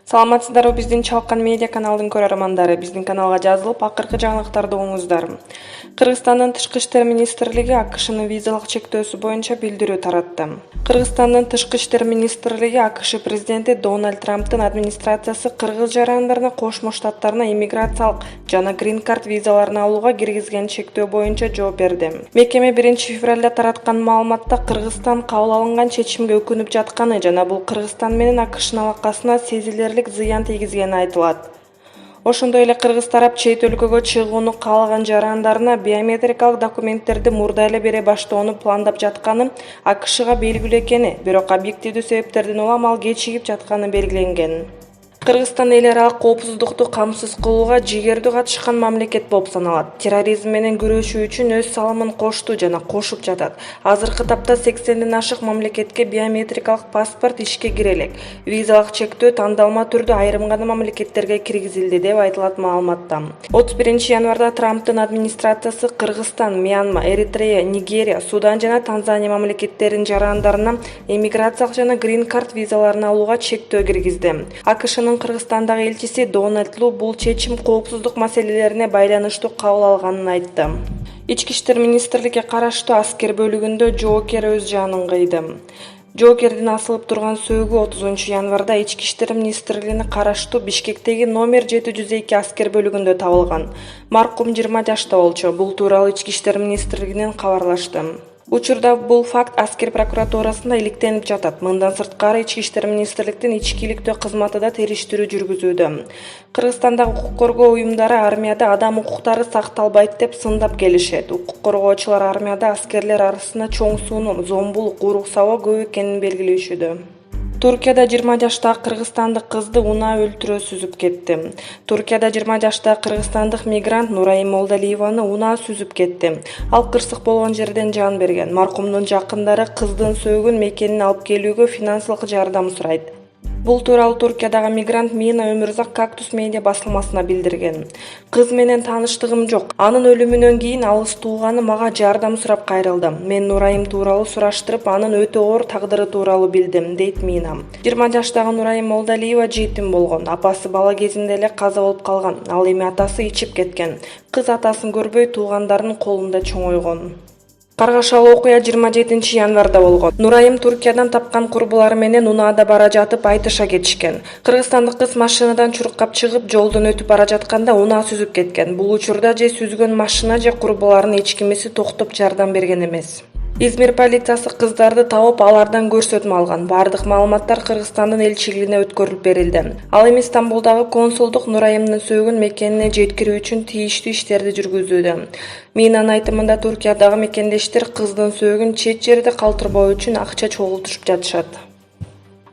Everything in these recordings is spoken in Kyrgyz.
Саламатсыздарбы биздин Чалкан медиа каналдын көрөрмандары. Биздин каналга жазылып, акыркы жаңылыктарды оңуздар. Кыргызстандын тышкы иштер министрлиги АКШнын визалык чектөөсү боюнча билдирүү таратты. Кыргызстандын тышкы иштер министрлиги АКШ президенти Дональд Трамптын администрациясы кыргыз жарандарына Кошмо Штаттарына иммиграциялык жана грин-карт визаларын алууга киргизген чектөө боюнча жооп берди. Мекеме 1-февралда тараткан маалыматта Кыргызстан кабыл алынган чечимге өкүнүп жатканы жана бул Кыргызстан менен АКШнын алакасына сезилерлик зыян тийгизгени айтылат. Ошондой эле кыргыз тарап чет өлкөгө чыгууну каалаган жарандарына биометрикалык документтерди мурда эле бере баштоону пландап жатканы АКШга белгилүү экени, бирок объективдүү себептерден улам ал кечигип жатканы белгиленген. Кыргызстан эл аралык коопсуздукту камсыз кылууга жигердүү катышкан мамлекет болуп саналат. Терроризм менен күрөшүү үчүн өз салымын кошту жана кошуп жатат. Азыркы тапта 80ден ашык мамлекетке биометрикалык паспорт ишке кире элек. Визалык чектөө тандалма түрдө айрым гана мамлекеттерге киргизилди деп айтылат маалыматта. 31-январда Трамптын администрациясы Кыргызстан, Мьянма, Эритрея, Нигерия, Судан жана Танзания мамлекеттеринин жарандарына эмиграциялык жана грин-карт визаларын алууга чектөө киргизди. АКШнын Кыргызстандагы элчиси Дональд Лу бул чечим коопсуздук маселелерине байланыштуу кабыл алганын айтты. Ички иштер министрликке караштуу аскер бөлүгүндө жоокер өз жанын кыйды. Жоокердин асылып турган сөөгү 30-январда Ички иштер министрлигине караштуу Бишкектеги номер 702 аскер бөлүгүндө табылган. Маркум 20 жашта болчу. Бул тууралуу Ички иштер министрлигинен кабарлашты. Учурда бул факт аскер прокуратурасында иликтенип жатат. Мындан сырткары Ички иштер министрликтин ичкиликтөө кызматы да териштирүү жүргүзүүдө. Кыргызстандагы укук коргоо уюмдары армияда адам укуктары сакталбайт деп сындап келишет. Укук коргоочулар армияда аскерлер арасында чоң суунун, зомбулук, урук сабоо көп экенин белгилешүүдө. Туркияда 20 жаштагы кыргызстандык кызды унаа өлтүрөө сүзүп кетти. Туркияда 20 жаштагы кыргызстандык мигрант Нурайым Молдалиеваны унаа сүзүп кетти. Ал кырсык болгон жерден жан берген. Маркумдун жакындары кыздын сөөгүн мекенине алып келүүгө финансылык жардам сурайт. Бул тууралуу Туркиядагы мигрант Мина Өмүрзак Кактус медиа басылмасына билдирген. Кыз менен тааныштыгым жок. Анын өлүмүнөн кийин алыс тууганы мага жардам сурап кайрылды. Мен Нурайым тууралуу сураштырып, анын өтө оор тагдыры тууралуу билдим, дейт Мина. 20 жаштагы Нурайым Молдалиева жетим болгон. Апасы бала кезинде эле каза болуп калган. Ал эми атасы ичип кеткен. Кыз атасын көрбөй туугандарынын колунда чоңойгон. Каргашалуу окуя 27-январда болгон. Нурайым Туркиядан тапкан курбулары менен унаада бара жатып айтыша кетишкен. Кыргызстандык кыз машинадан чуркап чыгып, жолдон өтүп бара жатканда унаа сүзүп кеткен. Бул учурда же сүзгөн машина же курбуларынын эч кимиси токтоп жардам берген эмес. Измир полициясы кыздарды табып, алардан көрсөтмө алган. Бардык маалыматтар Кыргызстандын элчилигине өткөрүлүп берилди. Ал эми Стамбулдагы консулдук Нурайымдын сөөгүн мекенине жеткирүү үчүн тийиштүү иштерди жүргүзүүдө. Минанын айтымында Туркиядагы мекендештер кыздын сөөгүн чет жерде калтырбоо үчүн акча чогултушуп жатышат.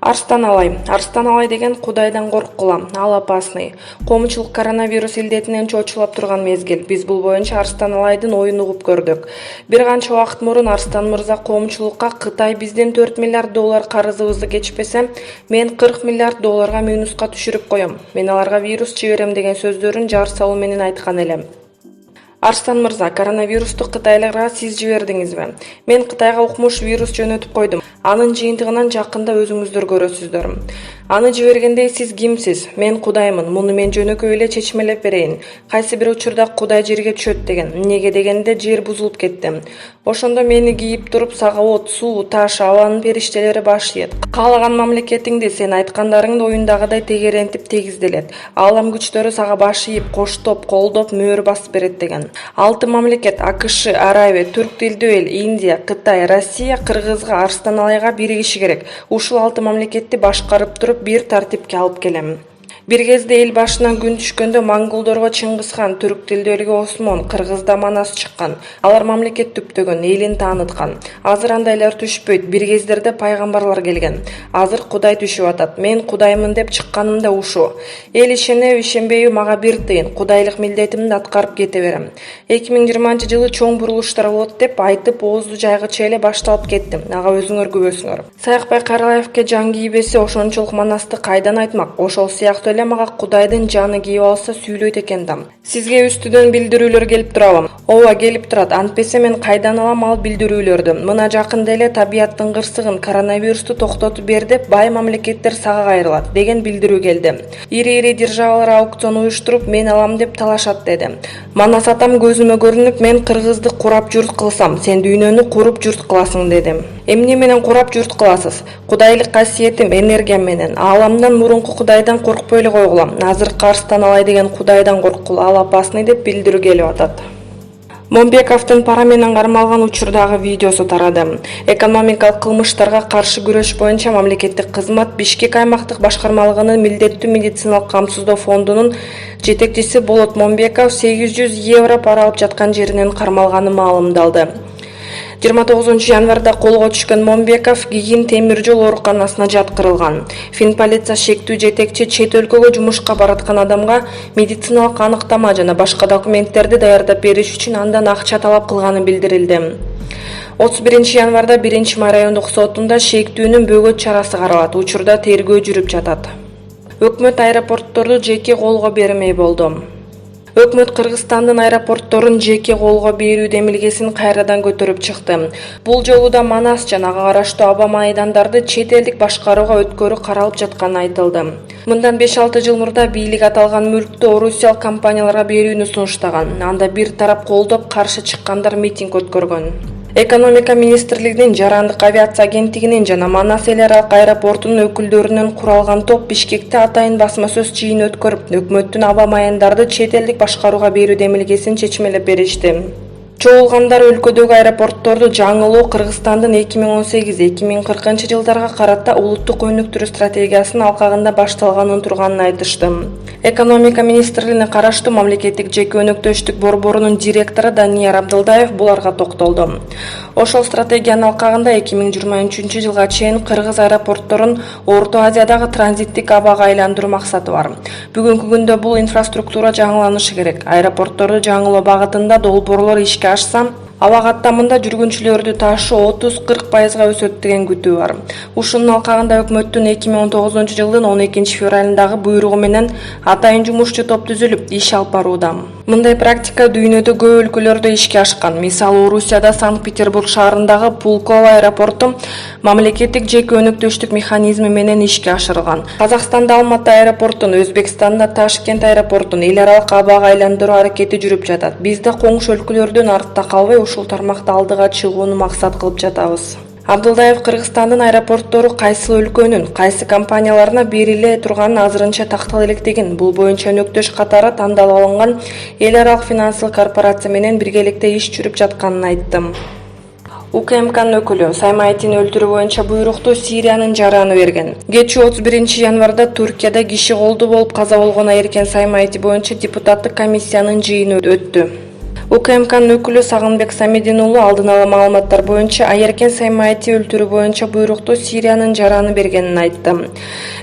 Арстан алай деген Кудайдан корккула, ал опасный. Коомчулук коронавирус илдетинен чочулап турган мезгил. Биз бул боюнча Арстан алайдын оюн угуп көрдүк. Бир канча убакыт мурун Арстан мырза коомчулукка Кытай бизден $4 миллиард карызыбызды кечпесе, мен $40 миллиард минуска түшүрүп коем. Мен аларга вирус жиберем деген сөздөрүн жар салуу менен айткан элем. Арстан мырза, коронавирусту кытайларга сиз жибердиңизби? Мен Кытайга укмуш вирус жөнөтүп койдум. Анын жыйынтыгынан жакында өзүңүздөр көрөсүздөр. Аны жибергендей сиз кимсиз? Мен Кудаймын. Муну мен жөнөкөй эле чечмелеп берейин. Кайсы бир учурда Кудай жерге түшөт деген. Эмнеге дегенде жер бузулуп кетти. Ошондо мени кийип туруп сагавот, суу, таш, абанын периштелери баштайт. Каалаган мамлекетиңди сен айткандарыңды оюндагыдай тегерентип тегизделет. Аалам күчтөрү сага баш ийип, коштоп, колдоп, мөөр басып берет деген. 6 мамлекет АКШ, Аравия, түрк тилдүү эл, Индия, Кытай, Россия Кыргызга Арстан алайга биригиши керек. Ушул 6 мамлекетти башкарып туруп бир тартипке алып келем. Бир кезде эл башынан күн түшкөндө монголдорго Чыңгызхан, түрк тилдүү элге Осмон, кыргызда Манас чыккан. Алар мамлекет түптөгөн, элин тааныткан. Азыр андайлар түшпөйт. Бир кездерде пайгамбарлар келген. Азыр Кудай түшүп атат. Мен Кудаймын деп чыкканым да ушу. Эл ишенеби, ишенбейби мага бир тыйын. Кудайлык милдетимди аткарып кете берем. 2020-жылы чоң бурулуштар болот деп айтып, оозду жайгыча эле башталып кеттим. Ага өзүңөр күбөсүңөр. Саякбай Каралаевке жан кийбесе ошончолук Манасты кайдан айтмак? Ошол сыяктуу эле мага Кудайдын жаны кийип алса сүйлөйт экен да. Сизге үстүдөн билдирүүлөр келип турабы? Ооба, келип турат. Антпесе мен кайдан алам ал билдирүүлөрдү? Мына жакында эле табияттын кырсыгын, коронавирусту токтотуп бер деп бай мамлекеттер сага кайрылат деген билдирүү келди. Ири державалар аукцион уюштуруп мен алам деп талашат деди. Мана сатам көзүмө көрүнүп, мен Кыргызды курап журт кылсам, сен дүйнөнү куруп журт кыласың деди. Эмне менен курап журт кыласыз? Кудайлык касиетим, энергиям менен. Ааламдан мурунку Кудайдан коркпой эле койгула. Азыркы арстан алай деген Кудайдан корккула, ал опасный деп билдирүү келип атат. Момбековдун пара менен кармалган учурдагы видеосу тарады. Экономикалык кылмыштарга каршы күрөш боюнча мамлекеттик кызмат Бишкек аймактык башкармалыгынын милдеттүү медициналык камсыздоо фондунун жетекчиси Болот Момбеков 800 евро пара алып жаткан жеринен кармалганы маалымдалды. 29 январда колго түшкөн Момбеков Гигин темир жол ооруканасына жаткырылган. Фин полиция шектүү жетекчи чет өлкөгө жумушка бараткан адамга медициналык аныктама жана башка документтерди даярдап бериш үчүн андан акча талап кылганы билдирилди. 31 январда 1-Май райондук сотунда шектүүнүн бөгөт чарасы каралат. Учурда тергөө жүрүп жатат. Өкмөт аэропортторду жеке колго бермей болду. Өкмөт Кыргызстандын аэропортторун жеке колго берүү демилгесин кайрадан көтөрүп чыкты. Бул жолу да Манас жана ага караштуу аба майдандарды чет элдик башкарууга өткөрүү каралып жатканы айтылды. Мындан 5-6 жыл мурда бийлик аталган мүлктү орусиялык компанияларга берүүнү сунуштаган. Анда бир тарап колдоп, каршы чыккандар митинг өткөргөн. Экономика министрлигинин жарандык авиация агенттигинин жана Манас эл аралык аэропортунун өкүлдөрүнөн куралган топ Бишкекте атайын басма сөз жыйын өткөрүп, өкмөттүн аба майдандарды чет элдик башкарууга берүү демилгесин чечмелеп беришти. Чогулгандар өлкөдөгү аэропортторду жаңылоо Кыргызстандын 2018-2040 жылдарга карата улуттук өнүктүрүү стратегиясынын алкагында башталганын турганын айтышты. Экономика министрлигине караштуу мамлекеттик жеке өнөктөштүк борборунун директору Данияр Абдылдаев буларга токтолду. Ошол стратегиянын алкагында 2023 жылга чейин Кыргыз аэропортторун Орто Азиядагы транзиттик абага айландыруу максаты бар. Бүгүнкү күндө бул инфраструктура жаңыланышы керек. Аэропортторду жаңылоо багытында долбоорлор ишке ашса, аба каттамында жүргүнчүлөрдү ташуу 30-40% өсөт деген күтүү бар. Ушунун алкагында өкмөттүн 2019 жылдын 12 февралындагы буйругу менен атайын жумушчу топ түзүлүп, иш алып барууда. Мындай практика дүйнөдө көп өлкөлөрдө ишке ашкан. Мисалы, Орусияда Санкт-Петербург шаарындагы Пулково аэропорту мамлекеттик жеке өнөктөштүк механизми менен ишке ашырылган. Казакстанда Алматы аэропортун, Өзбекстанда Ташкент аэропортун эл аралык абага айландыруу аракети жүрүп жатат. Биз да коңшу өлкөлөрдөн артта калбай ушул тармакта алдыга чыгууну максат кылып жатабыз. Абдылдаев Кыргызстандын аэропорттору кайсы өлкөнүн, кайсы компанияларына бериле турганын азырынча тактала электигин, бул боюнча өнөктөш катары тандалып алынган эл аралык финансылык корпорация менен биргеликте иш жүрүп жатканын айтты. УКМКнын өкүлү Саймайтини өлтүрүү боюнча буйрукту Сириянын жараны берген. Кечээ 31 январда Туркияда киши колду болуп каза болгон Айеркен Саймайти боюнча депутаттык комиссиянын жыйыны өттү. УКМКнын өкүлү Сагынбек Самедин уулу алдын ала маалыматтар боюнча Айеркен Саймайти өлтүрүү боюнча буйрукту Сириянын жараны бергенин айтты.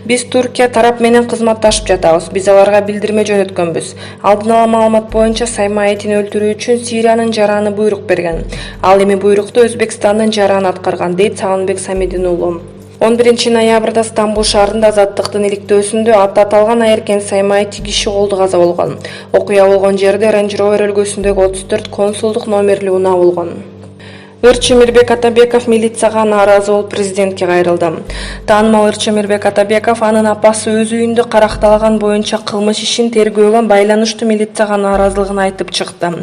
Биз Туркия тарап менен кызматташып жатабыз. Биз аларга билдирме жөнөткөнбүз. Алдын ала маалымат боюнча Саймайтини өлтүрүү үчүн Сириянын жараны буйрук берген. Ал эми буйрукту Өзбекстандын жараны аткарган, дейт Сагынбек Самедин уулу. 11 ноябрда Стамбул шаарында Азаттыктын иликтөөсүндө аты аталган Айеркен Саймайти киши колду каза болгон. Окуя болгон жерде Range Rover өлкөсүндөгү 34 консулдук номерлүү унаа болгон. Ырчы Мирбек Атабеков милицияга нааразы болуп президентке кайрылды. Таанымал Ырчы Мирбек Атабеков анын апасы өз үйүндө каракталаган боюнча кылмыш ишин тергөөгө байланыштуу милицияга нааразылыгын айтып чыкты.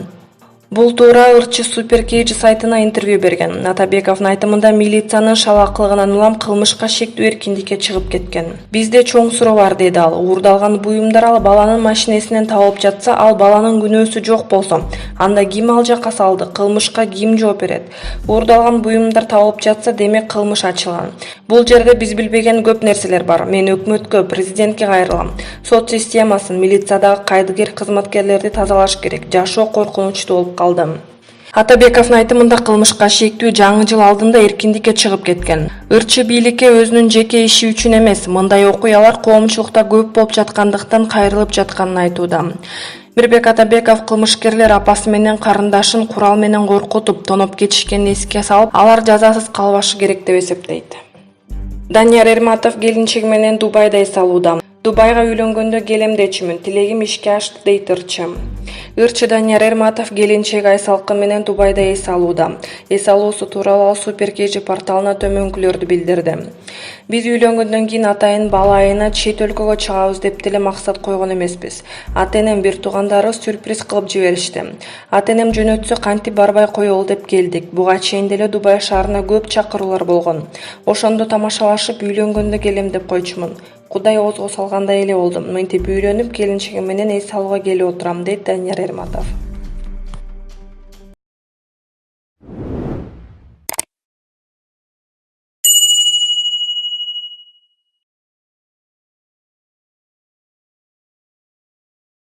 Бул туура Ырчы Супер Кейджи сайтына интервью берген. Атабековдун айтымында милициянын шалаакылыгынан улам кылмышка шектүү эркиндикке чыгып кеткен. Бизде чоң суроо бар, деди ал. Уурдалган буюмдар ал баланын машинесинен табылып жатса, ал баланын күнөөсү жок болсо, анда ким ал жака салды? Кылмышка ким жооп берет? Уурдалган буюмдар табылып жатса, демек кылмыш ачылган. Бул жерде биз билбеген көп нерселер бар. Мен өкмөткө, президентке кайрылам. Сот системасын, милициядагы кайдыгер кызматкерлерди тазалаш керек. Жашоо коркунучтуу болуп калды. Атабековдун айтымында кылмышка шектүү жаңы жыл алдында эркиндикке чыгып кеткен. Ырчы бийликке өзүнүн жеке иши үчүн эмес, мындай окуялар коомчулукта көп болуп жаткандыктан кайрылып жатканын айтууда. Мирбек Атабеков кылмышкерлер апасы менен карындашын курал менен коркутуп, тоноп кетишкенин эске салып, алар жазасыз калбашы керек деп эсептейт. Данияр Эрматов келинчеги менен Дубайда эс алууда. Дубайга үйлөнгөндө келем дечимин, тилегим ишке ашты дейт ырчы. Ырчы Данияр Эрматов келинчеги Айсалкы менен Дубайда эс алууда. Эс алуусу тууралуу Супер KG порталына төмөнкүлөрдү билдирди. Биз үйлөнгөндөн кийин атайын бала айына чет өлкөгө чыгабыз деп деле максат койгон эмеспиз. Ата-энем бир туугандарыбыз сюрприз кылып жиберишти. Ата-энем жөнөтсө кантип барбай коелу деп келдик. Буга чейин деле Дубай шаарына көп чакыруулар болгон. Ошондо тамашалашып үйлөнгөндө келем деп койчумун. Кудай оозго салгандай эле болдум. Мынтип үйлөнүп, келинчегим менен эс алууга келип отурам, дейт Данияр Эрматов.